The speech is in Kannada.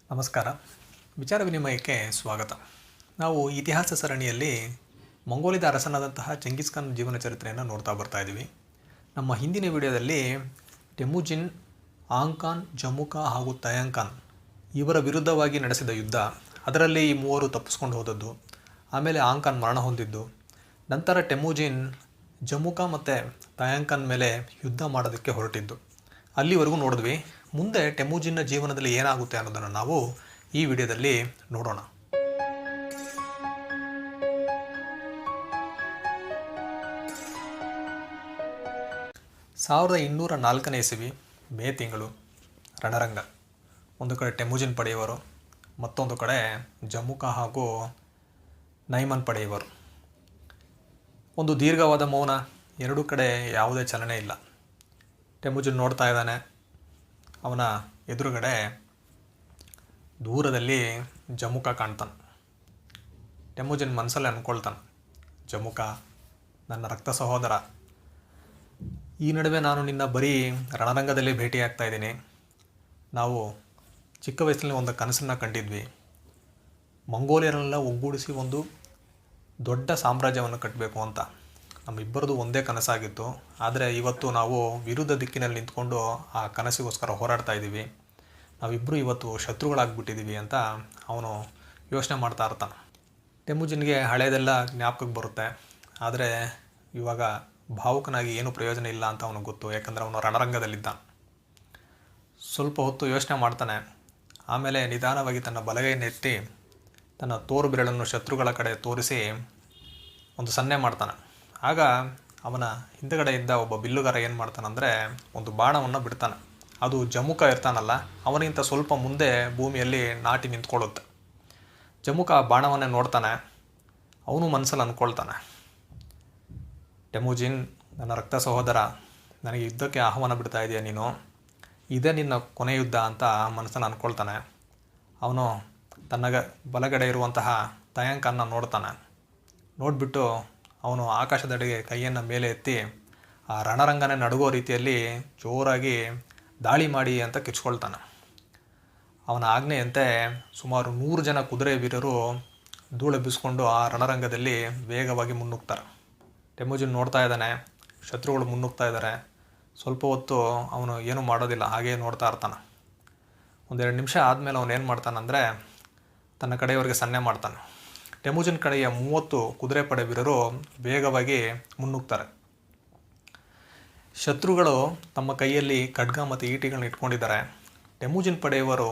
ನಮಸ್ಕಾರ. ವಿಚಾರ ವಿನಿಮಯಕ್ಕೆ ಸ್ವಾಗತ. ನಾವು ಇತಿಹಾಸ ಸರಣಿಯಲ್ಲಿ ಮಂಗೋಲಿಯದ ಅರಸನಾದಂತಹ ಚೆಂಗಿಸ್ ಖಾನ್ ಜೀವನ ಚರಿತ್ರೆಯನ್ನು ನೋಡ್ತಾ ಬರ್ತಾ ಇದ್ದೀವಿ. ನಮ್ಮ ಹಿಂದಿನ ವಿಡಿಯೋದಲ್ಲಿ ಟೆಮುಜಿನ್, ಆಂಗ್ ಖಾನ್, ಜಮುಕಾ ಹಾಗೂ ತಯಾಂಗ್ ಖಾನ್ ಇವರ ವಿರುದ್ಧವಾಗಿ ನಡೆಸಿದ ಯುದ್ಧ, ಅದರಲ್ಲಿ ಈ ಮೂವರು ತಪ್ಪಿಸ್ಕೊಂಡು ಹೋದದ್ದು, ಆಮೇಲೆ ಆಂಗ್ ಖಾನ್ ಮರಣ ಹೊಂದಿದ್ದು, ನಂತರ ಟೆಮುಜಿನ್ ಜಮುಕಾ ಮತ್ತು ತಯಾಂಗ್ ಖಾನ್ ಮೇಲೆ ಯುದ್ಧ ಮಾಡೋದಕ್ಕೆ ಹೊರಟಿದ್ದು, ಅಲ್ಲಿವರೆಗೂ ನೋಡಿದ್ವಿ. ಮುಂದೆ ಟೆಮುಜಿನ್ನ ಜೀವನದಲ್ಲಿ ಏನಾಗುತ್ತೆ ಅನ್ನೋದನ್ನು ನಾವು ಈ ವಿಡಿಯೋದಲ್ಲಿ ನೋಡೋಣ. ಸಾವಿರದ 204ನೇ ಇಸವಿ ಮೇ ತಿಂಗಳು ರಣರಂಗ. ಒಂದು ಕಡೆ ಟೆಮುಜಿನ್ ಪಡೆಯುವರು, ಮತ್ತೊಂದು ಕಡೆ ಜಮುಕಾ ಹಾಗೂ ನೈಮನ್ ಪಡೆಯುವರು. ಒಂದು ದೀರ್ಘವಾದ ಮೌನ, ಎರಡೂ ಕಡೆ ಯಾವುದೇ ಚಲನೆ ಇಲ್ಲ. ಟೆಮುಜಿನ್ ನೋಡ್ತಾ ಇದ್ದಾನೆ. ಅವನ ಎದುರುಗಡೆ ದೂರದಲ್ಲಿ ಜಮುಕಾ ಕಾಣ್ತಾನೆ. ಟೆಮುಜಿನ್ ಮನಸ್ಸಲ್ಲಿ ಅಂದ್ಕೊಳ್ತಾನೆ, ಜಮುಕಾ ನನ್ನ ರಕ್ತ ಸಹೋದರ, ಈ ನಡುವೆ ನಾನು ನಿನ್ನ ಬರೀ ರಣರಂಗದಲ್ಲಿ ಭೇಟಿಯಾಗ್ತಾ ಇದ್ದೀನಿ. ನಾವು ಚಿಕ್ಕ ವಯಸ್ಸಿನಲ್ಲಿ ಒಂದು ಕನಸನ್ನು ಕಂಡಿದ್ವಿ, ಮಂಗೋಲಿಯರನ್ನೆಲ್ಲ ಒಗ್ಗೂಡಿಸಿ ಒಂದು ದೊಡ್ಡ ಸಾಮ್ರಾಜ್ಯವನ್ನು ಕಟ್ಟಬೇಕು ಅಂತ. ನಮ್ಮಿಬ್ಬರದು ಒಂದೇ ಕನಸಾಗಿತ್ತು. ಆದರೆ ಇವತ್ತು ನಾವು ವಿರುದ್ಧ ದಿಕ್ಕಿನಲ್ಲಿ ನಿಂತ್ಕೊಂಡು ಆ ಕನಸಿಗೋಸ್ಕರ ಹೋರಾಡ್ತಾ ಇದ್ದೀವಿ. ನಾವಿಬ್ಬರು ಇವತ್ತು ಶತ್ರುಗಳಾಗ್ಬಿಟ್ಟಿದ್ದೀವಿ ಅಂತ ಅವನು ಯೋಚನೆ ಮಾಡ್ತಾ ಇರ್ತಾನೆ. ಟೆಮುಜಿನ್ಗೆ ಹಳೆಯದೆಲ್ಲ ಜ್ಞಾಪಕಕ್ಕೆ ಬರುತ್ತೆ. ಆದರೆ ಇವಾಗ ಭಾವುಕನಾಗಿ ಏನೂ ಪ್ರಯೋಜನ ಇಲ್ಲ ಅಂತ ಅವನಿಗೆ ಗೊತ್ತು. ಯಾಕಂದರೆ ಅವನು ರಣರಂಗದಲ್ಲಿದ್ದ. ಸ್ವಲ್ಪ ಹೊತ್ತು ಯೋಚನೆ ಮಾಡ್ತಾನೆ. ಆಮೇಲೆ ನಿಧಾನವಾಗಿ ತನ್ನ ಬಲಗೈನೆತ್ತಿ ತನ್ನ ತೋರು ಬೆರಳನ್ನು ಶತ್ರುಗಳ ಕಡೆ ತೋರಿಸಿ ಒಂದು ಸನ್ನೆ ಮಾಡ್ತಾನೆ. ಆಗ ಅವನ ಹಿಂದುಗಡೆ ಇದ್ದ ಒಬ್ಬ ಬಿಲ್ಲುಗಾರ ಏನು ಮಾಡ್ತಾನಂದರೆ ಒಂದು ಬಾಣವನ್ನು ಬಿಡ್ತಾನೆ. ಅದು ಜಮುಕಾ ಇರ್ತಾನಲ್ಲ, ಅವನಿಗಿಂತ ಸ್ವಲ್ಪ ಮುಂದೆ ಭೂಮಿಯಲ್ಲಿ ನಾಟಿ ನಿಂತ್ಕೊಳ್ಳುತ್ತೆ. ಜಮುಕಾ ಆ ಬಾಣವನ್ನೇ ನೋಡ್ತಾನೆ. ಅವನು ಮನಸ್ಸಲ್ಲಿ ಅಂದ್ಕೊಳ್ತಾನೆ, ಟೆಮುಜಿನ್ ನನ್ನ ರಕ್ತ ಸಹೋದರ, ನನಗೆ ಯುದ್ಧಕ್ಕೆ ಆಹ್ವಾನ ಬಿಡ್ತಾ ಇದೆಯಾ ನೀನು, ಇದೇ ನಿನ್ನ ಕೊನೆ ಯುದ್ಧ ಅಂತ ಮನಸ್ಸಲ್ಲಿ ಅಂದ್ಕೊಳ್ತಾನೆ. ಅವನು ತನ್ನ ಬಲಗಡೆ ಇರುವಂತಹ ತಯಾಂಗ್ ಖಾನ್ನ ನೋಡ್ತಾನೆ. ನೋಡಿಬಿಟ್ಟು ಅವನು ಆಕಾಶದೆಡೆಗೆ ಕೈಯನ್ನು ಮೇಲೆ ಎತ್ತಿ ಆ ರಣರಂಗನೇ ನಡುಗೋ ರೀತಿಯಲ್ಲಿ ಜೋರಾಗಿ ದಾಳಿ ಮಾಡಿ ಅಂತ ಕಿಚ್ಕೊಳ್ತಾನೆ. ಅವನ ಆಜ್ಞೆಯಂತೆ ಸುಮಾರು 100 ಜನ ಕುದುರೆ ವೀರರು ಧೂಳೆಬ್ಬಿಸ್ಕೊಂಡು ಆ ರಣರಂಗದಲ್ಲಿ ವೇಗವಾಗಿ ಮುನ್ನುಗ್ತಾರೆ. ಟೆಮುಜಿನ್ ನೋಡ್ತಾ ಇದ್ದಾನೆ, ಶತ್ರುಗಳು ಮುನ್ನುಗ್ತಾ ಇದ್ದಾರೆ. ಸ್ವಲ್ಪ ಹೊತ್ತು ಅವನು ಏನೂ ಮಾಡೋದಿಲ್ಲ, ಹಾಗೇ ನೋಡ್ತಾ ಇರ್ತಾನೆ. 1-2 ನಿಮಿಷ ಆದಮೇಲೆ ಅವನು ಏನು ಮಾಡ್ತಾನಂದರೆ ತನ್ನ ಕಡೆಯವರಿಗೆ ಸನ್ನೆ ಮಾಡ್ತಾನೆ. ಟೆಮುಜಿನ್ ಕಡೆಯ 30 ಕುದುರೆ ಪಡೆ ವೀರರು ವೇಗವಾಗಿ ಮುನ್ನುಗ್ತಾರೆ. ಶತ್ರುಗಳು ತಮ್ಮ ಕೈಯಲ್ಲಿ ಖಡ್ಗ ಮತ್ತು ಈಟಿಗಳನ್ನ ಇಟ್ಕೊಂಡಿದ್ದಾರೆ. ಟೆಮುಜಿನ್ ಪಡೆಯವರು